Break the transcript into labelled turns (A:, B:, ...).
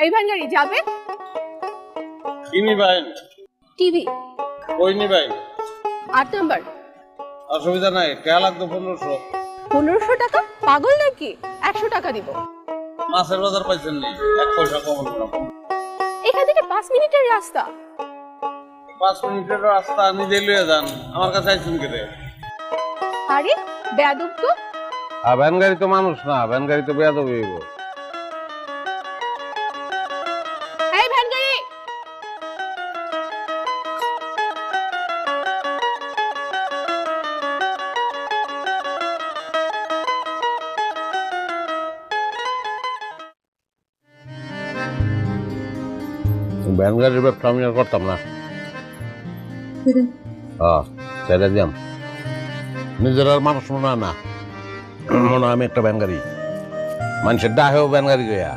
A: এই ভ্যান গাড়ি যাবে?
B: কিনি ভাই,
A: টিভি
B: কই নি ভাই,
A: 8 নাম্বার।
B: অসুবিধা নাই, টাকা লাগতো 1500।
A: 1500 টাকা? পাগল নাকি? 100 টাকা দিব।
B: মাছের বাজার পাইছেন নি, 1 পয়সা কম হলো না।
A: এখান থেকে 5 মিনিটের রাস্তা।
B: 5 মিনিটের রাস্তা নিজে লইয়া যান, আমার কাছে আইছেন কেটে।
A: আরে বেয়াদব তো।
B: ভ্যান গাড়ি তো মানুষ না, ভ্যান গাড়ি তো বেয়াদব হইব।
A: এই ভ্যান গাড়ি।
B: ভ্যান গাড়ির ব্যবসা আমি আর করতাম না। ছেড়ে দিলাম। নিজের আর মানুষ মনে হয় না, মনে হয় আমি একটা ভ্যান গাড়ি। মানুষের ডাহেও ভ্যান গাড়ি গিয়া